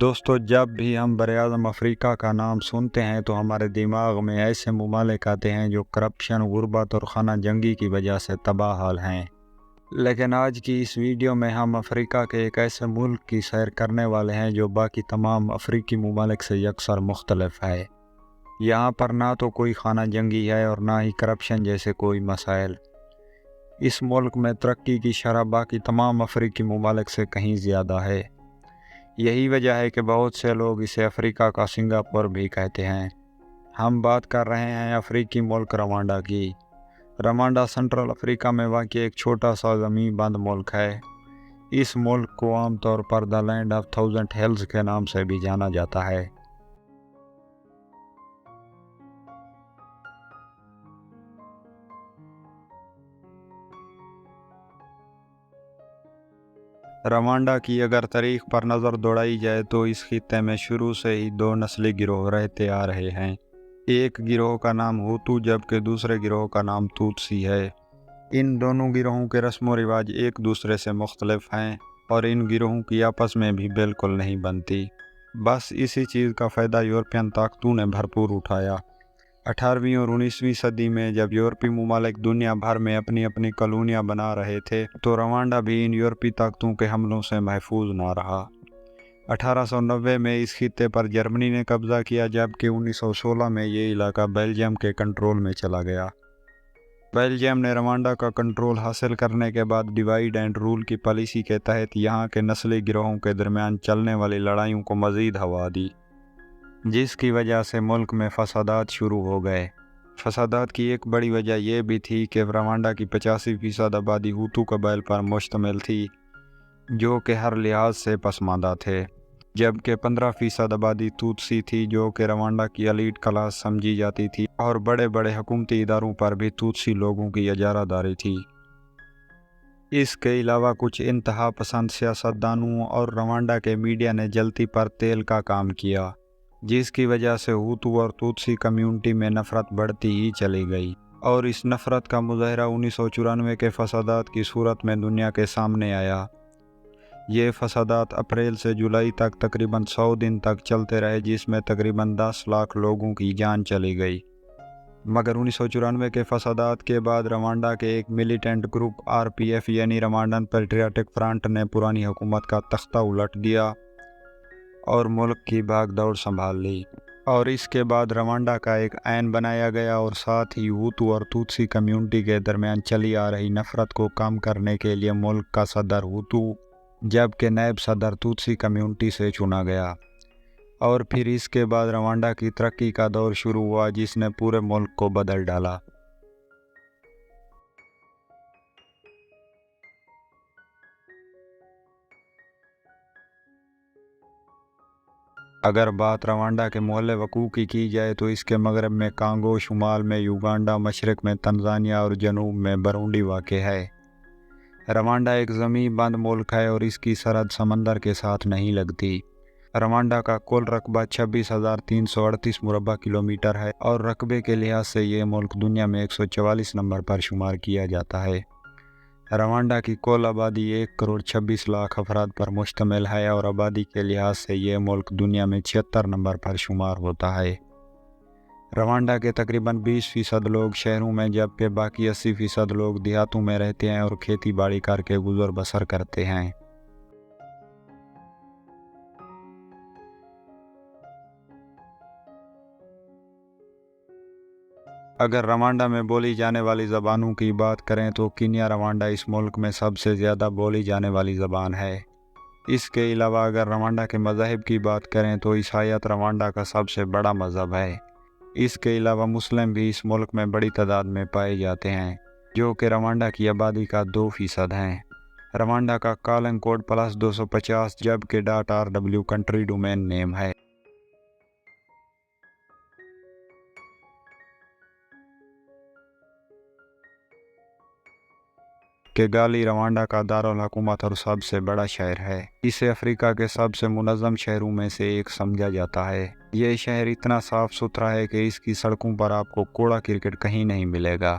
دوستو، جب بھی ہم براعظم افریقہ کا نام سنتے ہیں تو ہمارے دماغ میں ایسے ممالک آتے ہیں جو کرپشن، غربت اور خانہ جنگی کی وجہ سے تباہ حال ہیں۔ لیکن آج کی اس ویڈیو میں ہم افریقہ کے ایک ایسے ملک کی سیر کرنے والے ہیں جو باقی تمام افریقی ممالک سے یکسر مختلف ہے۔ یہاں پر نہ تو کوئی خانہ جنگی ہے اور نہ ہی کرپشن جیسے کوئی مسائل۔ اس ملک میں ترقی کی شرح باقی تمام افریقی ممالک سے کہیں زیادہ ہے۔ یہی وجہ ہے کہ بہت سے لوگ اسے افریقہ کا سنگاپور بھی کہتے ہیں۔ ہم بات کر رہے ہیں افریقی ملک روانڈا کی۔ روانڈا سنٹرل افریقہ میں واقع ایک چھوٹا سا زمین بند ملک ہے۔ اس ملک کو عام طور پر the land of thousand hills کے نام سے بھی جانا جاتا ہے۔ روانڈا کی اگر تاریخ پر نظر دوڑائی جائے تو اس خطے میں شروع سے ہی دو نسلی گروہ رہتے آ رہے ہیں۔ ایک گروہ کا نام ہوتو جبکہ دوسرے گروہ کا نام توتسی ہے۔ ان دونوں گروہوں کے رسم و رواج ایک دوسرے سے مختلف ہیں اور ان گروہوں کی آپس میں بھی بالکل نہیں بنتی۔ بس اسی چیز کا فائدہ یورپین طاقتوں نے بھرپور اٹھایا۔ 18ویں اور 19ویں صدی میں جب یورپی ممالک دنیا بھر میں اپنی اپنی کالونیاں بنا رہے تھے تو روانڈا بھی ان یورپی طاقتوں کے حملوں سے محفوظ نہ رہا۔ 1890 میں اس خطے پر جرمنی نے قبضہ کیا جبکہ 1916 میں یہ علاقہ بیلجیم کے کنٹرول میں چلا گیا۔ بیلجیم نے روانڈا کا کنٹرول حاصل کرنے کے بعد ڈیوائیڈ اینڈ رول کی پالیسی کے تحت یہاں کے نسلی گروہوں کے درمیان چلنے والی لڑائیوں کو مزید ہوا دی، جس کی وجہ سے ملک میں فسادات شروع ہو گئے۔ فسادات کی ایک بڑی وجہ یہ بھی تھی کہ روانڈا کی 85% آبادی ہوتو قبائل پر مشتمل تھی جو کہ ہر لحاظ سے پسماندہ تھے، جبکہ 15% آبادی توتسی تھی جو کہ روانڈا کی ایلیٹ کلاس سمجھی جاتی تھی اور بڑے بڑے حکومتی اداروں پر بھی توتسی لوگوں کی اجارہ داری تھی۔ اس کے علاوہ کچھ انتہا پسند سیاستدانوں اور روانڈا کے میڈیا نے جلتی پر تیل کا کام کیا، جس کی وجہ سے ہوتو اور توتسی کمیونٹی میں نفرت بڑھتی ہی چلی گئی اور اس نفرت کا مظاہرہ 1994 کے فسادات کی صورت میں دنیا کے سامنے آیا۔ یہ فسادات اپریل سے جولائی تک تقریباً 100 دن تک چلتے رہے جس میں تقریباً 10 لاکھ لوگوں کی جان چلی گئی۔ مگر 1994 کے فسادات کے بعد روانڈا کے ایک ملیٹنٹ گروپ RPF یعنی روانڈن پیٹریاٹک فرنٹ نے پرانی حکومت کا تختہ الٹ دیا اور ملک کی بھاگ دوڑ سنبھال لی، اور اس کے بعد روانڈا کا ایک آئین بنایا گیا اور ساتھ ہی ہوتو اور توتسی کمیونٹی کے درمیان چلی آ رہی نفرت کو کم کرنے کے لیے ملک کا صدر ہوتو جبکہ نائب صدر توتسی کمیونٹی سے چنا گیا، اور پھر اس کے بعد روانڈا کی ترقی کا دور شروع ہوا جس نے پورے ملک کو بدل ڈالا۔ اگر بات روانڈا کے محل وقوع کی جائے تو اس کے مغرب میں کانگو، شمال میں یوگانڈا، مشرق میں تنزانیہ اور جنوب میں برونڈی واقع ہے۔ روانڈا ایک زمین بند ملک ہے اور اس کی سرحد سمندر کے ساتھ نہیں لگتی۔ روانڈا کا کل رقبہ 26,338 مربع کلومیٹر ہے اور رقبے کے لحاظ سے یہ ملک دنیا میں 144 نمبر پر شمار کیا جاتا ہے۔ روانڈا کی کل آبادی 1,26,00,000 افراد پر مشتمل ہے اور آبادی کے لحاظ سے یہ ملک دنیا میں 76 نمبر پر شمار ہوتا ہے۔ روانڈا کے تقریباً 20% لوگ شہروں میں جبکہ باقی 80% لوگ دیہاتوں میں رہتے ہیں اور کھیتی باڑی کر کے گزر بسر کرتے ہیں۔ اگر روانڈا میں بولی جانے والی زبانوں کی بات کریں تو کینیا روانڈا اس ملک میں سب سے زیادہ بولی جانے والی زبان ہے۔ اس کے علاوہ اگر روانڈا کے مذاہب کی بات کریں تو عیسائیت روانڈا کا سب سے بڑا مذہب ہے۔ اس کے علاوہ مسلم بھی اس ملک میں بڑی تعداد میں پائے جاتے ہیں جو کہ روانڈا کی آبادی کا 2% ہیں۔ روانڈا کا کالنگ کوڈ +250 جبکہ .rw کنٹری ڈومین نیم ہے۔ کیگالی روانڈا کا دارالحکومت اور سب سے بڑا شہر ہے۔ اسے افریقہ کے سب سے منظم شہروں میں سے ایک سمجھا جاتا ہے۔ یہ شہر اتنا صاف ستھرا ہے کہ اس کی سڑکوں پر آپ کو کوڑا کرکٹ کہیں نہیں ملے گا۔